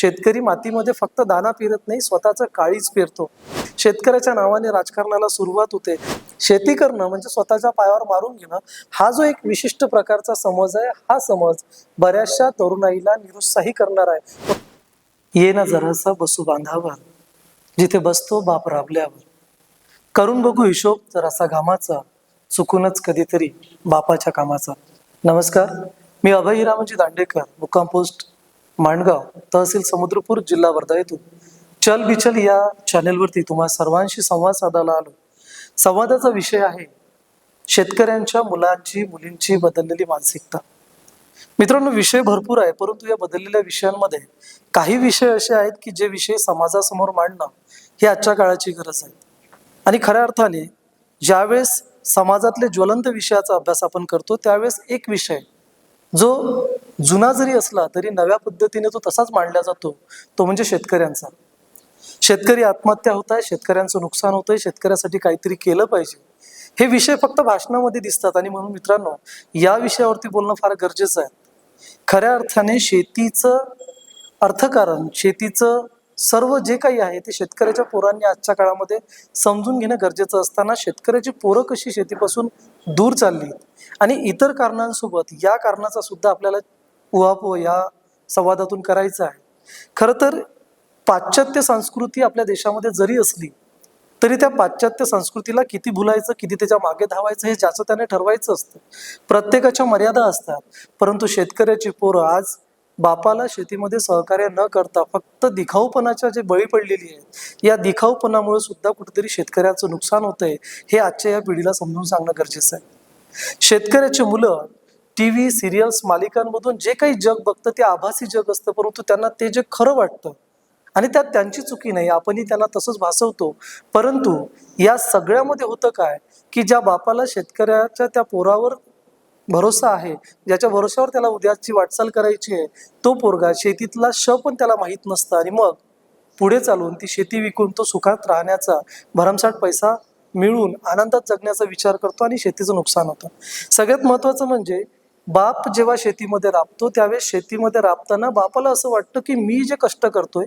शेतकरी मातीमध्ये फक्त दाना पेरत नाही, स्वतःचं काळीज पेरतो. शेतकऱ्याच्या नावाने राजकारणाला सुरुवात होते. शेती करणं म्हणजे स्वतःच्या पायावर मारून घेणं, हा जो एक विशिष्ट प्रकारचा समज आहे, हा समज बऱ्याचशा तरुणाईला निरुत्साही करणार आहे. ये ना जरासा बसू बांधावर, जिथे बसतो बाप राबल्यावर. करून बघू हिशोब जरासा घामाचा, चुकूनच कधीतरी बापाच्या कामाचा. नमस्कार, मी अभय हिरामनजी दांडेकर, मुक्काम पोस्ट माणगाव, तहसील समुद्रपूर, जिल्हा वर्धा येथून चल बिचल या चॅनेलवरती तुम्हा सर्वांशी संवाद साधायला आलो. संवादाचा विषय आहे शेतकऱ्यांच्या मुलांची मुलींची बदललेली मानसिकता. मित्रांनो, विषय भरपूर आहे, परंतु या बदललेल्या विषयांमध्ये काही विषय असे आहेत की जे विषय समाजासमोर मांडणं ही आजच्या काळाची गरज आहे. आणि खऱ्या अर्थाने ज्यावेळेस समाजातले ज्वलंत विषयाचा अभ्यास आपण करतो, त्यावेळेस एक विषय जो जुना जरी असला तरी नव्या पद्धतीने तो तसाच मांडला जातो, तो म्हणजे शेतकऱ्यांचा. शेतकरी आत्महत्या होत आहे, शेतकऱ्यांचं नुकसान होतंय, शेतकऱ्यासाठी काहीतरी केलं पाहिजे, हे विषय फक्त भाषणामध्ये दिसतात. आणि म्हणून मित्रांनो, या विषयावरती बोलणं फार गरजेचं आहे. खऱ्या अर्थाने शेतीचं अर्थकारण, शेतीचं सर्व जे काही आहे ते शेतकऱ्याच्या पोरांनी आजच्या काळामध्ये समजून घेणं गरजेचं असताना शेतकऱ्याची पोरं कशी शेतीपासून दूर चालली आणि इतर कारणांसोबत या कारणाचा सुद्धा आपल्याला उहापोह या संवादातून करायचा आहे. खरं तर पाश्चात्य संस्कृती आपल्या देशामध्ये जरी असली तरी त्या पाश्चात्य संस्कृतीला किती भुलायचं, किती त्याच्या मागे धावायचं, हे ज्याचं त्याने ठरवायचं असतं. प्रत्येकाच्या मर्यादा असतात. परंतु शेतकऱ्याची पोरं आज बापाला शेतीमध्ये सहकार्य न करता फक्त दिखाऊपणाच्या जे बळी पडलेली आहे, या दिखाऊपणामुळे सुद्धा कुठेतरी शेतकऱ्याचं नुकसान होतंय, हे आजच्या या पिढीला समजून सांगणं गरजेचं आहे. शेतकऱ्याची मुलं टीव्ही, सिरियल्स, मालिकांमधून जे काही जग बघतं ते आभासी जग असतं, परंतु त्यांना ते जे खरं वाटतं आणि त्यात त्यांची चुकी नाही, आपणही त्यांना तसंच भासवतो. परंतु या सगळ्यामध्ये होतं काय की ज्या बापाला शेतकऱ्याच्या त्या पोरावर भरोसा आहे, ज्याच्या भरोश्यावर त्याला उद्याची वाटचाल करायची आहे, तो पोरगा शेतीतला पण त्याला माहीत नसतं आणि मग पुढे चालून ती शेती विकून तो सुखात राहण्याचा, भरमसाठ पैसा मिळून आनंदात जगण्याचा विचार करतो आणि शेतीचं नुकसान होतं. सगळ्यात महत्वाचं म्हणजे बाप जेव्हा शेतीमध्ये राबतो, त्यावेळेस शेतीमध्ये राबताना बापाला असं वाटतं की मी जे कष्ट करतोय,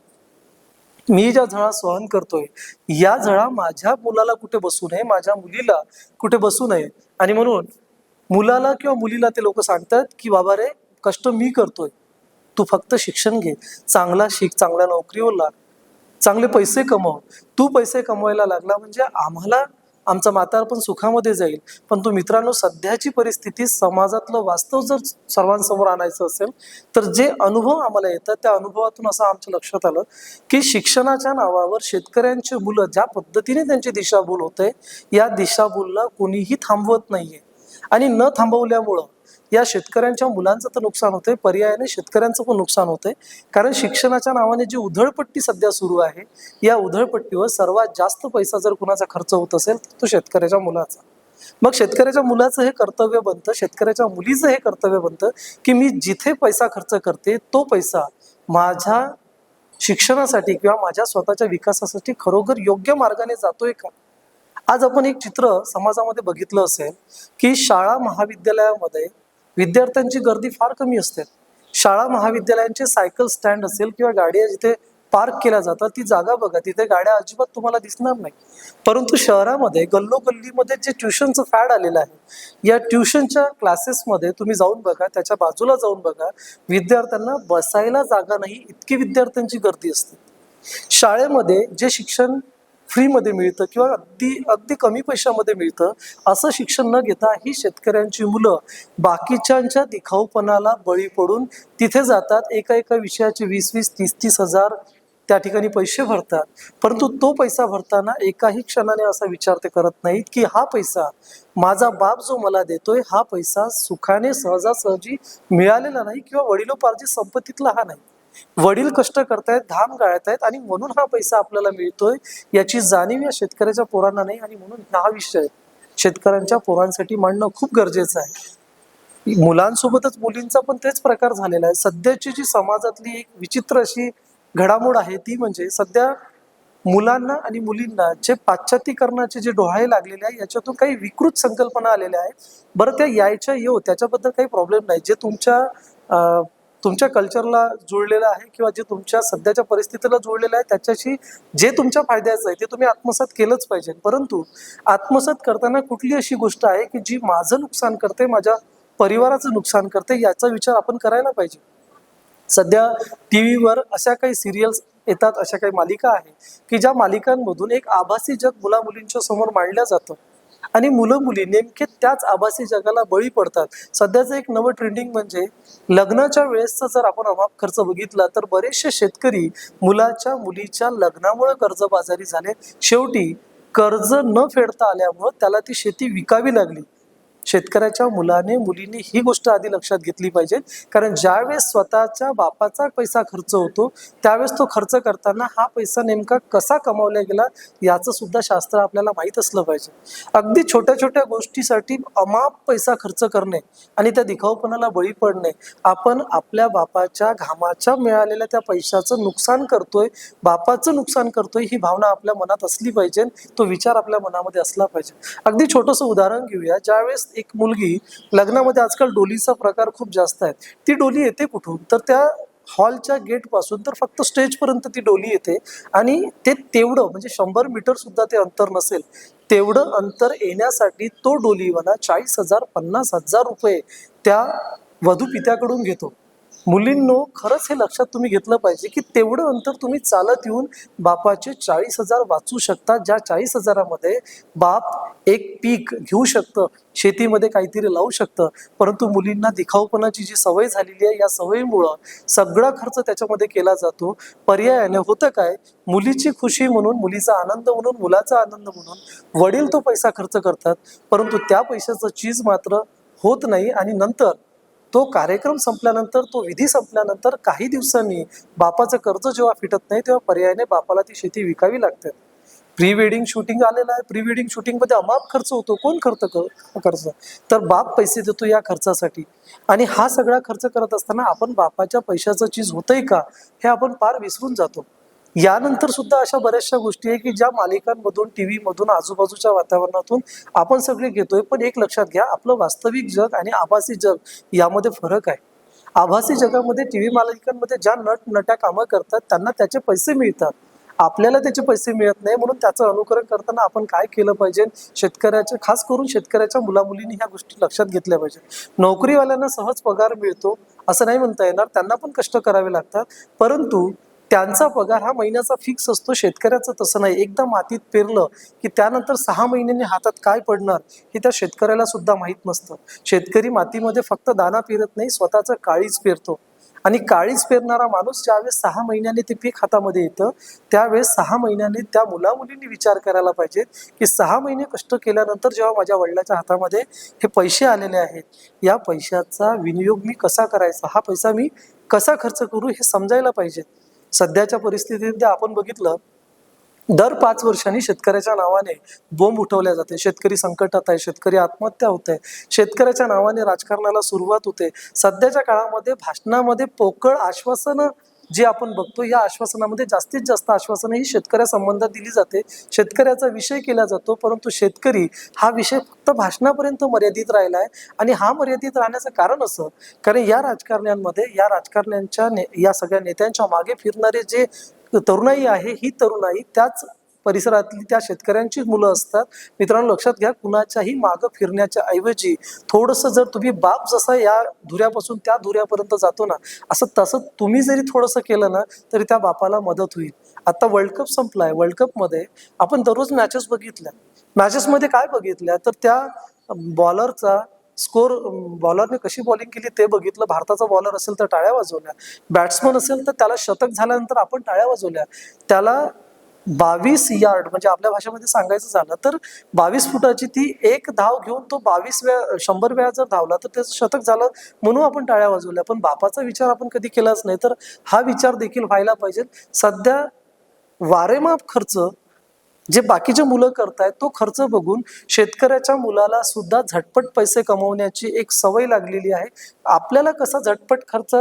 मी ज्या झळा सहन करतोय, या झळा माझ्या मुलाला कुठे बसू नये, माझ्या मुलीला कुठे बसू नये. आणि म्हणून मुलाला किंवा मुलीला ते लोक सांगतात की बाबा रे, कष्ट मी करतोय, तू फक्त शिक्षण घे, चांगला शिक, चांगल्या नोकरीवर लाग, चांगले पैसे कमव. तू पैसे कमवायला लागला म्हणजे आम्हाला आमचा म्हातारपण सुखामध्ये जाईल. पण तो मित्रांनो, सध्याची परिस्थिती, समाजातलं वास्तव जर सर्वांसमोर आणायचं असेल तर जे अनुभव आम्हाला येतात, त्या अनुभवातून असं आमच्या लक्षात आलं की शिक्षणाच्या नावावर शेतकऱ्यांची मुलं ज्या पद्धतीने त्यांची दिशाभूल होते, या दिशाभूलला कोणीही थांबवत नाहीये. आणि न थांबवल्यामुळं या शेतकऱ्यांच्या मुलांचं तर नुकसान होतंय, पर्यायाने शेतकऱ्यांचं पण नुकसान होतंय. कारण शिक्षणाच्या नावाने जी उधळपट्टी सध्या सुरू आहे, या उधळपट्टीवर सर्वात जास्त पैसा जर कुणाचा खर्च होत असेल तर तो शेतकऱ्याच्या मुलाचा. मग शेतकऱ्याच्या मुलाचं हे कर्तव्य बनतं, शेतकऱ्याच्या मुलीचं हे कर्तव्य बनतं की मी जिथे पैसा खर्च करते, तो पैसा माझ्या शिक्षणासाठी किंवा माझ्या स्वतःच्या विकासासाठी खरोखर योग्य मार्गाने जातोय का. आज आपण एक चित्र समाजामध्ये बघितलं असेल की शाळा महाविद्यालयामध्ये विद्यार्थ्यांची गर्दी फार कमी असते. शाळा महाविद्यालयांचे सायकल स्टँड असेल किंवा गाड्या जिथे पार्क केल्या जातात, ती जागा बघा, तिथे गाड्या अजिबात तुम्हाला दिसणार नाही. परंतु शहरामध्ये गल्लोगल्लीमध्ये जे ट्युशनचं फॅड आलेलं आहे, या ट्युशनच्या क्लासेसमध्ये तुम्ही जाऊन बघा, त्याच्या बाजूला जाऊन बघा, विद्यार्थ्यांना बसायला जागा नाही, इतकी विद्यार्थ्यांची गर्दी असते. शाळेमध्ये जे शिक्षण फ्रीमध्ये मिळतं किंवा अगदी कमी पैशामध्ये मिळतं, असं शिक्षण न घेता ही शेतकऱ्यांची मुलं बाकीच्यांच्या दिखाऊपणाला बळी पडून तिथे जातात. एका विषयाचे 20-20, 30-30 हजार त्या ठिकाणी पैसे भरतात. परंतु तो पैसा भरताना एकाही क्षणाने असा विचार ते करत नाहीत की हा पैसा माझा बाप जो मला देतोय, हा पैसा सुखाने सहजासहजी मिळालेला नाही किंवा वडिलोपार्जित संपत्तीतला हा नाही. वडील कष्ट करतायत, घाम गाळतायत आणि म्हणून हा पैसा आपल्याला मिळतोय, याची जाणीव या शेतकऱ्याच्या पोरांना नाही. आणि म्हणून हा विषय शेतकऱ्यांच्या पोरांसाठी मांडणं खूप गरजेचं आहे. मुलांसोबतच मुलींचा पण तेच प्रकार झालेला आहे. सध्याची जी समाजातली एक विचित्र अशी घडामोड आहे, ती म्हणजे सध्या मुलांना आणि मुलींना जे पाश्चात्तीकरणाचे जे डोहाळे लागलेले आहे, याच्यातून काही विकृत संकल्पना आलेल्या आहेत. बरं, त्या यायच्या येऊ, त्याच्याबद्दल काही प्रॉब्लेम नाही. जे तुमच्या कल्चरला जुळलेलं आहे किंवा जे तुमच्या सध्याच्या परिस्थितीला जुळलेलं आहे त्याच्याशी जे तुमच्या फायद्याचं आहे ते तुम्ही आत्मसात केलंच पाहिजे. परंतु आत्मसात करताना कुठली अशी गोष्ट आहे की जी माझं नुकसान करते, माझ्या परिवाराचं नुकसान करते, याचा विचार आपण करायला पाहिजे. सध्या टीव्हीवर अशा काही सिरियल्स येतात, अशा काही मालिका आहे की ज्या मालिकांमधून एक आभासी जग मुला मुलींच्या समोर मांडलं जातं आणि मुलं मुली नेमके त्याच आभासी जगाला बळी पडतात. सध्याचं एक नवं ट्रेंडिंग म्हणजे लग्नाच्या वेळेसचा जर आपण अमाप खर्च बघितला तर बरेचसे शेतकरी मुलाच्या मुलीच्या लग्नामुळे कर्जबाजारी झाले. शेवटी कर्ज न फेडता आल्यामुळं त्याला ती शेती विकावी लागली. शेतकऱ्याच्या मुलाने मुलीने ही गोष्ट आधी लक्षात घेतली पाहिजे, कारण ज्यावेळेस स्वतःच्या बापाचा पैसा खर्च होतो त्यावेळेस तो खर्च करताना हा पैसा नेमका कसा कमावला गेला याचं सुद्धा शास्त्र आपल्याला माहीत असलं पाहिजे. अगदी छोट्या छोट्या गोष्टीसाठी अमाप पैसा खर्च करणे आणि त्या दिखाऊपणाला बळी पडणे, आपण आपल्या बापाच्या घामाच्या मिळालेल्या त्या पैशाचं नुकसान करतोय, बापाचं नुकसान करतोय, ही भावना आपल्या मनात असली पाहिजे, तो विचार आपल्या मनामध्ये असला पाहिजे. अगदी छोटंसं उदाहरण घेऊया. ज्यावेळेस एक मुलगी लग्नामध्ये, आजकाल डोलीचा प्रकार खूप जास्त आहे, ती डोली येते कुठून तर त्या हॉलच्या गेट पासून तर फक्त स्टेज पर्यंत ती डोली येते आणि ते तेवढं म्हणजे 100 मीटर सुद्धा ते अंतर नसेल, तेवढं अंतर येण्यासाठी तो डोलीवाला 40,000 50,000 रुपये त्या वधू पित्याकडून घेतो. मुलींनो, खरंच हे लक्षात तुम्ही घेतलं पाहिजे की तेवढं अंतर तुम्ही चालत येऊन बापाचे 40,000 वाचू शकता, ज्या 40,000मध्ये बाप एक पीक घेऊ शकतं, शेतीमध्ये काहीतरी लावू शकतं. परंतु मुलींना दिखाऊपणाची जी सवय झालेली आहे, या सवयीमुळं सगळा खर्च त्याच्यामध्ये केला जातो. पर्यायाने होतं काय, मुलीची खुशी म्हणून, मुलीचा आनंद म्हणून, मुलाचा आनंद म्हणून वडील तो पैसा खर्च करतात, परंतु त्या पैशाचं चीज मात्र होत नाही. आणि नंतर तो कार्यक्रम संपल्यानंतर, तो विधी संपल्यानंतर काही दिवसांनी बापाचं कर्ज जेव्हा फिटत नाही तेव्हा पर्यायाने बापाला ती शेती विकावी लागते. प्री वेडिंग शूटिंग आलेलं आहे. प्री वेडिंग शूटिंग मध्ये अमाप खर्च होतो. कोण खर्च तर बाप पैसे देतो या खर्चासाठी. आणि हा सगळा खर्च करत असताना आपण बापाच्या पैशाचं चीज होतंय का हे आपण फार विसरून जातो. यानंतर सुद्धा अशा बऱ्याचशा गोष्टी आहे की ज्या मालिकांमधून, टीव्ही मधून, आजूबाजूच्या वातावरणातून आपण सगळे घेतोय. पण एक लक्षात घ्या, आपलं वास्तविक जग आणि आभासी जग यामध्ये फरक आहे. आभासी जगामध्ये टीव्ही मालिकांमध्ये ज्या नट्या कामं करतात त्यांना त्याचे पैसे मिळतात, आपल्याला त्याचे पैसे मिळत नाही. म्हणून त्याचं अनुकरण करताना आपण काय केलं पाहिजे, शेतकऱ्याच्या, खास करून शेतकऱ्याच्या मुलामुलींनी ह्या गोष्टी लक्षात घेतल्या पाहिजे. नोकरीवाल्यांना सहज पगार मिळतो असं नाही म्हणता येणार, त्यांना पण कष्ट करावे लागतात, परंतु त्यांचा पगार हा महिन्याचा फिक्स असतो. शेतकऱ्याचं तसं नाही. एकदा मातीत पेरलं की त्यानंतर 6 महिन्यांनी हातात काय पडणार हे त्या शेतकऱ्याला सुद्धा माहीत नसतं. शेतकरी मातीमध्ये फक्त दाना पेरत नाही, स्वतःचं काळीज पेरतो. आणि काळीज पेरणारा माणूस ज्यावेळेस 6 महिन्याने ते पीक हातामध्ये येतं त्यावेळेस 6 महिन्याने त्या मुलामुलींनी विचार करायला पाहिजे की 6 महिने कष्ट केल्यानंतर जेव्हा माझ्या वडिलाच्या हातामध्ये हे पैसे आलेले आहेत, या पैशाचा विनियोग मी कसा करायचा, हा पैसा मी कसा खर्च करू हे समजायला पाहिजे. सध्याच्या परिस्थितीत आपण बघितलं, दर 5 वर्षांनी शेतकऱ्याच्या नावाने बोंब उठवल्या जाते. शेतकरी संकटात आहे, शेतकरी आत्महत्या होत आहे, शेतकऱ्याच्या नावाने राजकारणाला सुरुवात होते. सध्याच्या काळामध्ये भाषणामध्ये पोकळ आश्वासनं जे आपण बघतो, या आश्वासनामध्ये जास्तीत जास्त आश्वासनं ही शेतकऱ्या संबंधात दिली जाते, शेतकऱ्याचा विषय केला जातो. परंतु शेतकरी हा विषय फक्त भाषणापर्यंत मर्यादित राहिला आहे. आणि हा मर्यादित राहण्याचं कारण असं, कारण या राजकारण्यांमध्ये, या राजकारण्यांच्या या सगळ्या नेत्यांच्या मागे फिरणारे जे तरुणाई आहे, ही तरुणाई त्याच परिसरातली त्या शेतकऱ्यांची मुलं असतात. मित्रांनो, लक्षात घ्या, कुणाच्याही मागं फिरण्याच्या ऐवजी थोडंसं जर तुम्ही, बाप जसा या धुऱ्यापासून त्या धुऱ्यापर्यंत जातो ना, तसं तुम्ही जरी थोडंसं केलं ना तरी त्या बापाला मदत होईल. आता वर्ल्ड कप संपलाय. वर्ल्ड कपमध्ये आपण दररोज मॅचेस बघितल्या. मॅचेसमध्ये काय बघितल्या तर त्या बॉलरचा स्कोर, बॉलरने कशी बॉलिंग केली ते बघितलं. भारताचा बॉलर असेल तर टाळ्या वाजवल्या, बॅट्समन असेल तर त्याला शतक झाल्यानंतर आपण टाळ्या वाजवल्या. त्याला 22 यार्ड म्हणजे आपल्या भाषेमध्ये सांगायचं झालं तर 22 फुटाची ती एक धाव घेऊन तो 100 वेळा जर धावला तर त्याचं शतक झालं म्हणून आपण टाळ्या वाजवल्या. पण बापाचा विचार आपण कधी केलाच नाही. तर हा विचार देखील व्हायला पाहिजे. सध्या वारेमाप खर्च जे बाकीचे मुलं करतायत तो खर्च बघून शेतकऱ्याच्या मुलाला सुद्धा झटपट पैसे कमवण्याची एक सवय लागलेली आहे. आपल्याला कसा झटपट खर्च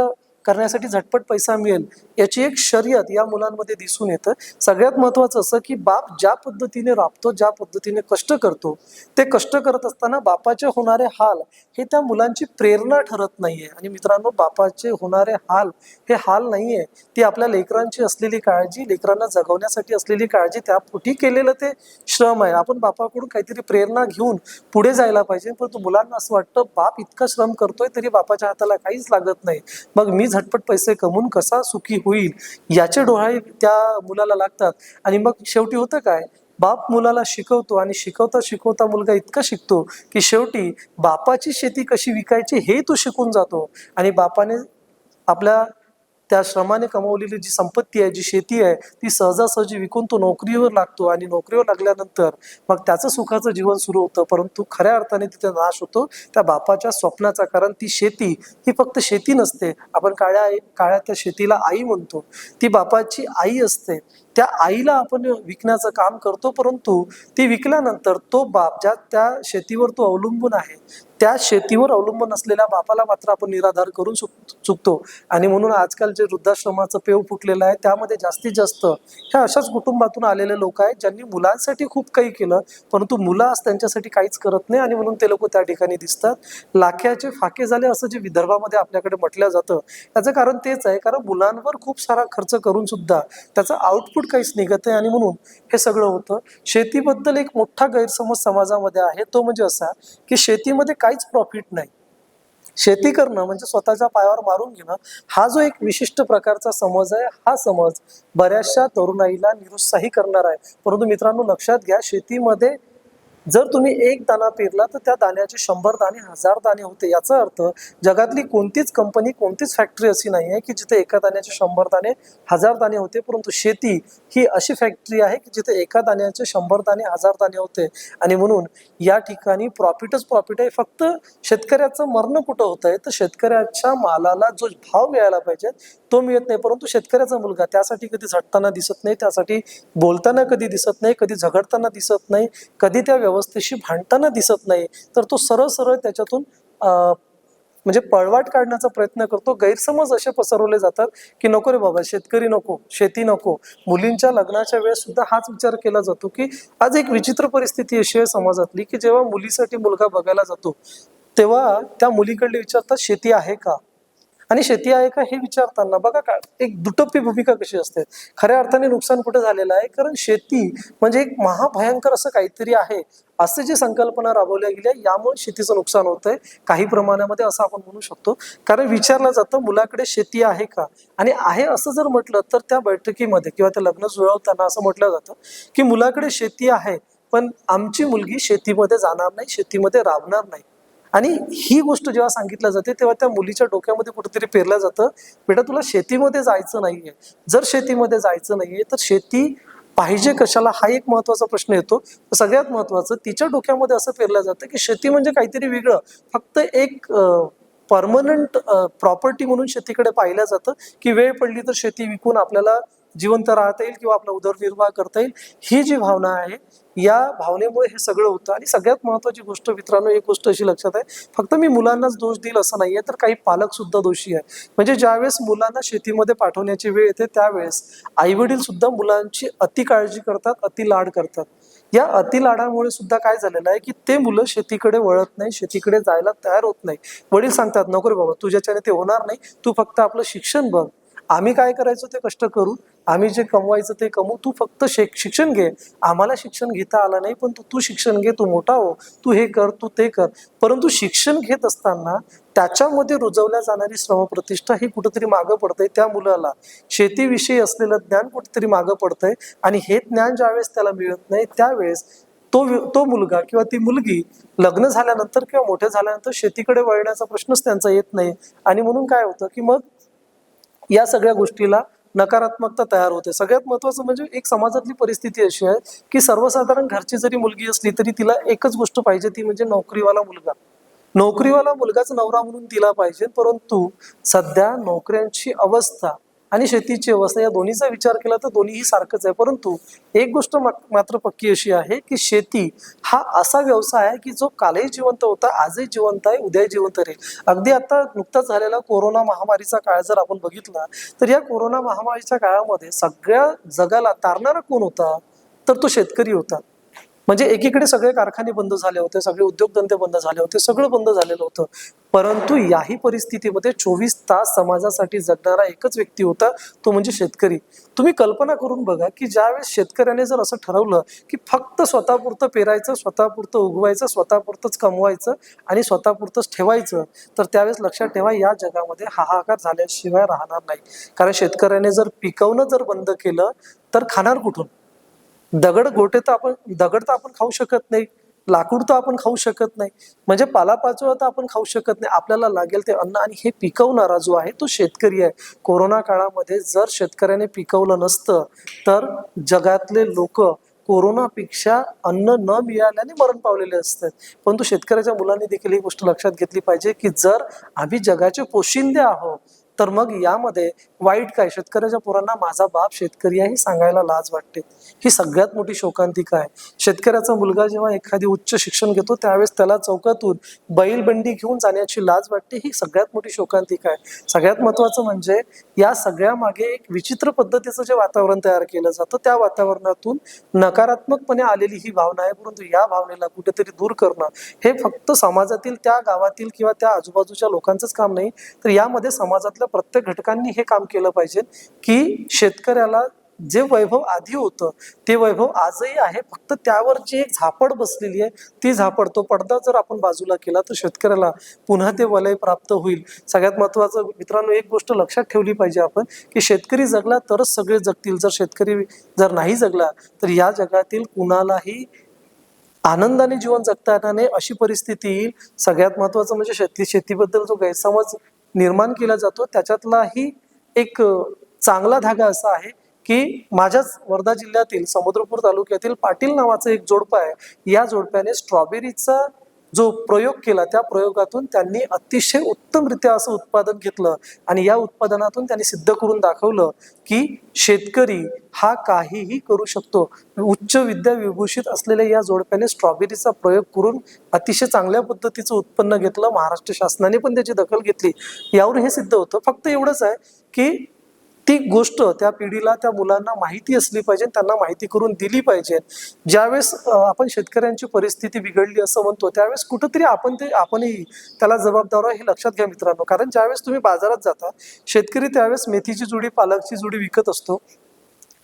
करण्यासाठी झटपट पैसा मिळेल याची एक शर्यत या मुलांमध्ये दिसून येतं. सगळ्यात महत्वाचं असं की बाप ज्या पद्धतीने राबतो, ज्या पद्धतीने कष्ट करतो, ते कष्ट करत असताना बापाचे होणारे हाल हे त्या मुलांची प्रेरणा ठरत नाहीये. आणि मित्रांनो, बापाचे होणारे हाल हे हाल नाहीये, ती आपल्या लेकरांची असलेली काळजी, लेकरांना जगवण्यासाठी असलेली काळजी, त्यापोटी केलेलं ते श्रम आहे. आपण बापाकडून काहीतरी प्रेरणा घेऊन पुढे जायला पाहिजे, परंतु मुलांना असं वाटतं बाप इतका श्रम करतोय तरी बापाच्या हाताला काहीच लागत नाही, मग मी झटपट पैसे कमवून कसा सुखी होईल याचे डोळे त्या मुलाला लागतात. आणि मग शेवटी होतं काय, बाप मुलाला शिकवतो आणि शिकवता शिकवता मुलगा इतका शिकतो की शेवटी बापाची शेती कशी विकायची हे तो शिकून जातो. आणि बापाने आपल्या त्या श्रमाने कमवलेली जी संपत्ती आहे, जी शेती आहे, ती सहजासहजी विकून तो नोकरीवर लागतो. आणि नोकरीवर लागल्यानंतर मग त्याचं सुखाचं जीवन सुरू होतं, परंतु खऱ्या अर्थाने तिथे नाश होतो त्या बापाच्या स्वप्नाचा. कारण ती शेती ही फक्त शेती नसते, आपण काळ्या त्या शेतीला आई म्हणतो, ती बापाची आई असते. त्या आईला आपण विकण्याचं काम करतो, परंतु ती विकल्यानंतर तो बाप ज्या त्या शेतीवर तो अवलंबून आहे, त्या शेतीवर अवलंबून असलेल्या बापाला मात्र आपण निराधार करून चुकतो. आणि म्हणून आजकाल जे वृद्धाश्रमाचं पेव फुटलेलं आहे त्यामध्ये जास्तीत जास्त ह्या अशाच कुटुंबातून आलेले लोक आहेत ज्यांनी मुलांसाठी खूप काही केलं, परंतु मुलं आज त्यांच्यासाठी काहीच करत नाही. आणि म्हणून ते लोक त्या ठिकाणी दिसतात. लाख्याचे फाके झाले असं जे विदर्भामध्ये आपल्याकडे म्हटलं जातं, याचं कारण तेच आहे, कारण मुलांवर खूप सारा खर्च करून सुद्धा त्याचं आउटपुट काहीच निघत आहे. आणि म्हणून हे सगळं होतं. शेतीबद्दल एक मोठा गैरसमज समाजामध्ये आहे, तो म्हणजे असा की शेतीमध्ये काहीच प्रॉफिट नाही. शेती करणं म्हणजे स्वतःच्या पायावर मारून घेणं, हा जो एक विशिष्ट प्रकारचा समज आहे, हा समज बऱ्याचशा तरुणाईला निरुत्साही करणार आहे. परंतु मित्रांनो, लक्षात घ्या, शेतीमध्ये जर तुम्ही एक दाणा पेरला तर त्या दाण्याचे 100 दाणे 1000 दाणे होते. याचा अर्थ जगातली कोणतीच कंपनी, कोणतीच फॅक्टरी अशी नाही आहे की जिथे एका दाण्याचे 100 दाणे 1000 दाणे होते, परंतु शेती ही अशी फॅक्टरी आहे की जिथे एका दाण्याचे 100 दाणे 1000 दाणे होते. आणि म्हणून या ठिकाणी प्रॉफिटच प्रॉफिट आहे. फक्त शेतकऱ्याचं मरण कुठं होत आहे, तर शेतकऱ्याच्या मालाला जो भाव मिळायला पाहिजे तो मिळत नाही. परंतु शेतकऱ्याचा मुलगा त्यासाठी कधी झटताना दिसत नाही, त्यासाठी बोलताना कधी दिसत नाही, कधी झगडताना दिसत नाही, कधी त्या व्यवस्थेशी भांडताना दिसत नाही, तर तो सरळ सरळ त्याच्यातून म्हणजे पळवाट काढण्याचा प्रयत्न करतो. गैरसमज असे पसरवले जातात की नको रे बाबा, शेतकरी नको, शेती नको. मुलींच्या लग्नाच्या वेळेस सुद्धा हाच विचार केला जातो की आज एक विचित्र परिस्थिती अशी आहे समाजातली की जेव्हा मुलीसाठी मुलगा बघायला जातो तेव्हा त्या मुलीकडे विचारतात शेती आहे का, आणि शेती आहे का हे विचारताना बघा का एक दुटप्पी भूमिका कशी असते. खऱ्या अर्थाने नुकसान कुठे झालेलं आहे, कारण शेती म्हणजे एक महाभयंकर असं काहीतरी आहे, असे जे संकल्पना राबवल्या गेल्या, यामुळे शेतीचं नुकसान होतंय काही प्रमाणामध्ये असं आपण म्हणू शकतो. कारण विचारलं जातं मुलाकडे शेती आहे का, आणि आहे असं जर म्हटलं तर त्या बैठकीमध्ये किंवा त्या लग्न जुळवताना असं म्हटलं जातं की मुलाकडे शेती आहे, पण आमची मुलगी शेतीमध्ये जाणार नाही, शेतीमध्ये राबणार नाही. आणि ही गोष्ट जेव्हा सांगितलं जाते तेव्हा त्या मुलीच्या डोक्यामध्ये कुठेतरी पेरलं जातं, बेटा तुला शेतीमध्ये जायचं नाहीये. जर शेतीमध्ये जायचं नाहीये तर शेती पाहिजे कशाला, हा एक महत्वाचा प्रश्न येतो. सगळ्यात महत्वाचं तिच्या डोक्यामध्ये असं पेरलं जातं की शेती म्हणजे काहीतरी वेगळं, फक्त एक परमनंट प्रॉपर्टी म्हणून शेतीकडे पाहिलं जातं की वेळ पडली तर शेती विकून आपल्याला जिवंत राहता येईल किंवा आपला उदरनिर्वाह करता येईल. ही जी भावना आहे, या भावनेमुळे हे सगळं होतं. आणि सगळ्यात महत्वाची गोष्ट मित्रांनो, एक गोष्ट अशी लक्षात आहे, फक्त मी मुलांनाच दोष देईल असं नाहीये, तर काही पालक सुद्धा दोषी आहे. म्हणजे ज्यावेळेस मुलांना शेतीमध्ये पाठवण्याची वेळ येते त्यावेळेस आई वडील सुद्धा मुलांची अति काळजी करतात, अति लाड करतात. या अति लाडामुळे सुद्धा काय झालेलं आहे की ते मुलं शेतीकडे वळत नाही, शेतीकडे जायला तयार होत नाही. वडील सांगतात नको रे बाबा, तुझ्याच्याने ते होणार नाही, तू फक्त आपलं शिक्षण बघ, आम्ही काय करायचो ते कष्ट करू, आम्ही जे कमवायचं ते कमवू, तू फक्त शिक्षण घे. आम्हाला शिक्षण घेता आलं नाही, पण तू शिक्षण घे, तू मोठा हो, तू हे कर, तू ते कर. परंतु शिक्षण घेत असताना त्याच्यामध्ये रुजवल्या जाणारी श्रमप्रतिष्ठा ही कुठेतरी मागं पडतंय. त्या मुलाला शेतीविषयी असलेलं ज्ञान कुठेतरी मागं पडतंय, आणि हे ज्ञान ज्यावेळेस त्याला मिळत नाही त्यावेळेस तो मुलगा किंवा ती मुलगी लग्न झाल्यानंतर किंवा मोठे झाल्यानंतर शेतीकडे वळण्याचा प्रश्नच त्यांचा येत नाही. आणि म्हणून काय होतं की मग या सगळ्या गोष्टीला नकारात्मकता तयार होते. सगळ्यात महत्वाचं म्हणजे एक समाजातली परिस्थिती अशी आहे की सर्वसाधारण घरची जरी मुलगी असली तरी तिला एकच गोष्ट पाहिजे, ती म्हणजे नोकरीवाला मुलगा. नोकरीवाला मुलगाच नवरा म्हणून तिला पाहिजे. परंतु सध्या नोकऱ्यांची अवस्था आणि शेतीची अवस्था या दोन्हीचा विचार केला तर दोन्हीही सारखंच आहे. परंतु एक गोष्ट मात्र पक्की अशी आहे की शेती हा असा व्यवसाय आहे की जो कालही जिवंत होता, आजही जिवंत आहे, उद्याही जिवंत राहील. अगदी आता नुकताच झालेला कोरोना महामारीचा काळ जर आपण बघितला तर या कोरोना महामारीच्या काळामध्ये सगळ्या जगाला तारणारा कोण होता, तर तो शेतकरी होता. म्हणजे एकीकडे सगळे कारखाने बंद झाले होते, सगळे उद्योगधंदे बंद झाले होते, सगळं बंद झालेलं होतं. परंतु याही परिस्थितीमध्ये 24 तास समाजासाठी जगणारा एकच व्यक्ती होता, तो म्हणजे शेतकरी. तुम्ही कल्पना करून बघा की ज्यावेळेस शेतकऱ्याने जर असं ठरवलं की फक्त स्वतःपुरतं पेरायचं, स्वतःपुरतं उगवायचं, स्वतःपुरतंच कमवायचं आणि स्वतःपुरतंच ठेवायचं, तर त्यावेळेस लक्षात ठेवा या जगामध्ये हाहाकार झाल्याशिवाय राहणार नाही. कारण शेतकऱ्याने जर पिकवणं जर बंद केलं तर खाणार कुठून? दगड तर आपण खाऊ शकत नाही, लाकूड तर आपण खाऊ शकत नाही, म्हणजे पालापाचोळा तर आपण खाऊ शकत नाही. आपल्याला लागेल ते अन्न, आणि हे पिकवणारा जो आहे तो शेतकरी आहे. कोरोना काळामध्ये जर शेतकऱ्याने पिकवलं नसतं तर जगातले लोक कोरोनापेक्षा अन्न न मिळाल्याने मरण पावलेले असतात. परंतु शेतकऱ्याच्या मुलांनी देखील ही गोष्ट लक्षात घेतली पाहिजे की जर आम्ही जगाचे पोशिंदे आहोत तर मग यामध्ये वाईट काय? शेतकऱ्याच्या पोरांना माझा बाप शेतकरी आहे हे सांगायला लाज वाटते. ही सगळ्यात मोठी शोकांतिका आहे. शेतकऱ्याचा मुलगा जेव्हा एखादी उच्च शिक्षण घेतो त्यावेळेस त्याला चौकातून बैलबंडी घेऊन जाण्याची लाज वाटते. ही सगळ्यात मोठी शोकांतिका आहे. सगळ्यात महत्वाचं म्हणजे या सगळ्या मागे एक विचित्र पद्धतीचं जे वातावरण तयार केलं जातं, त्या वातावरणातून नकारात्मकपणे आलेली ही भावना आहे. परंतु या भावनेला कुठेतरी दूर करणं हे फक्त समाजातील, त्या गावातील किंवा त्या आजूबाजूच्या लोकांचंच काम नाही, तर यामध्ये समाजातल्या प्रत्येक घटकांनी हे काम केलं पाहिजे की शेतकऱ्याला जे वैभव आधी होतं ते वैभव आजही आहे, फक्त त्यावर जी एक झापड बसलेली आहे ती झापड, तो पडदा जर आपण बाजूला केला तर शेतकऱ्याला पुन्हा ते वलय प्राप्त होईल. सगळ्यात महत्वाचं मित्रांनो, एक गोष्ट लक्षात ठेवली पाहिजे आपण की शेतकरी जगला तरच सगळे जगतील. जर शेतकरी जर नाही जगला तर या जगातील कुणालाही आनंदाने जीवन जगता येणार नाही, अशी परिस्थिती येईल. सगळ्यात महत्वाचं म्हणजे शेतीबद्दल जो गैरसमज निर्माण केला जातो त्याच्यातलाही एक चांगला धागा असा आहे की माझ्याच वर्धा जिल्ह्यातील समुद्रपूर तालुक्यातील पाटील नावाचं एक जोडपं आहे. या जोडप्याने स्ट्रॉबेरीचा जो प्रयोग केला त्या प्रयोगातून त्यांनी अतिशय उत्तमरित्या असं उत्पादन घेतलं आणि या उत्पादनातून त्यांनी सिद्ध करून दाखवलं की शेतकरी हा काहीही करू शकतो. उच्च विद्या विभूषित असलेल्या या जोडप्याने स्ट्रॉबेरीचा प्रयोग करून अतिशय चांगल्या पद्धतीचं उत्पन्न घेतलं. महाराष्ट्र शासनाने पण त्याची दखल घेतली. यावरून हे सिद्ध होतं. फक्त एवढंच आहे की ती गोष्ट त्या पिढीला, त्या मुलांना माहिती असली पाहिजे, त्यांना माहिती करून दिली पाहिजे. ज्यावेळेस आपण शेतकऱ्यांची परिस्थिती बिघडली असं म्हणतो त्यावेळेस कुठंतरी आपणही त्याला जबाबदार आहे हे लक्षात घ्या मित्रांनो. कारण ज्यावेळेस तुम्ही बाजारात जाता, शेतकरी त्यावेळेस मेथीची जुडी, पालकची जुडी विकत असतो.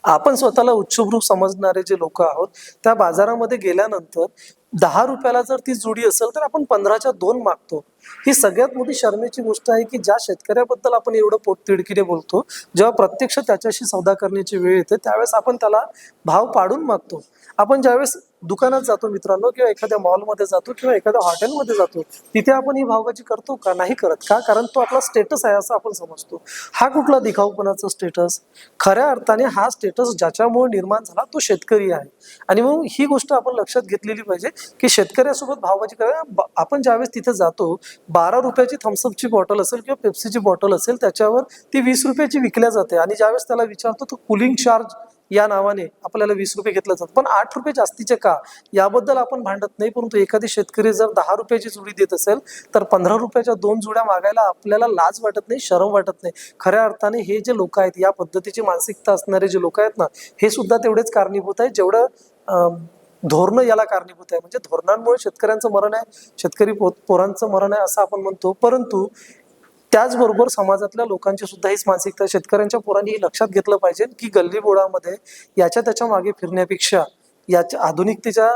आपण स्वतःला उच्चभ्रू समजणारे जे लोक आहोत त्या बाजारामध्ये गेल्यानंतर 10 रुपयाला जर ती जुडी असेल तर आपण 15च्या 2 मागतो. ही सगळ्यात मोठी शरमेची गोष्ट आहे की ज्या शेतकऱ्याबद्दल आपण एवढं पोटतिडकीने बोलतो, जेव्हा प्रत्यक्ष त्याच्याशी सौदा करण्याची वेळ येते त्यावेळेस आपण त्याला भाव पाडून मागतो. आपण ज्यावेळेस दुकानात जातो मित्रांनो, किंवा एखाद्या मॉलमध्ये जातो किंवा एखाद्या हॉटेलमध्ये जातो, तिथे आपण ही भावबाजी करतो का? नाही करत. का? कारण तो आपला स्टेटस आहे असं आपण समजतो. हा कुठला दिखाऊपणाचा स्टेटस? खऱ्या अर्थाने हा स्टेटस ज्याच्यामुळे निर्माण झाला तो शेतकरी आहे. आणि मग ही गोष्ट आपण लक्षात घेतलेली पाहिजे की शेतकऱ्यासोबत भावबाजी करा. आपण ज्यावेळेस तिथे जातो, 12 रुपयाची थम्सअपची बॉटल असेल किंवा पेप्सीची बॉटल असेल त्याच्यावर ती 20 रुपयाची विकल्या जाते आणि ज्यावेळेस त्याला विचारतो तो कुलिंग चार्ज या नावाने आपल्याला 20 रुपये घेतलं जातं. पण 8 रुपये जास्तीचे का, याबद्दल आपण भांडत नाही. परंतु एखादी शेतकरी जर 10 रुपयाची जुडी देत असेल तर 15 रुपयाच्या 2 जुड्या मागायला आपल्याला लाज वाटत नाही, शरम वाटत नाही. खऱ्या अर्थाने हे जे लोक आहेत, या पद्धतीची मानसिकता असणारे जे लोक आहेत ना, हे सुद्धा तेवढेच कारणीभूत आहेत जेवढं धोरणं याला कारणीभूत आहे. म्हणजे धोरणांमुळे शेतकऱ्यांचं मरण आहे, शेतकरी पोरांचं मरण आहे असं आपण म्हणतो. परंतु त्याचबरोबर समाजातल्या लोकांची सुद्धा हीच मानसिकता, शेतकऱ्यांच्या पोरांनी हे लक्षात घेतलं पाहिजे की गल्ली बोळामध्ये याच्या त्याच्या मागे फिरण्यापेक्षा, याच्या आधुनिकतेच्या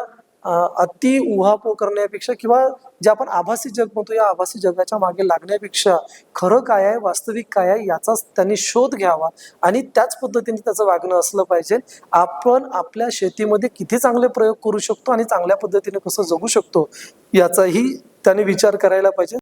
अति उहापोह करण्यापेक्षा किंवा जे आपण आभासी जग म्हणतो या आभासी जगाच्या मागे लागण्यापेक्षा खरं काय आहे, वास्तविक काय आहे याचा त्यांनी शोध घ्यावा आणि त्याच पद्धतीने त्याचं वागणं असलं पाहिजे. आपण आपल्या शेतीमध्ये किती चांगले प्रयोग करू शकतो आणि चांगल्या पद्धतीने कसं जगू शकतो याचाही त्यांनी विचार करायला पाहिजे.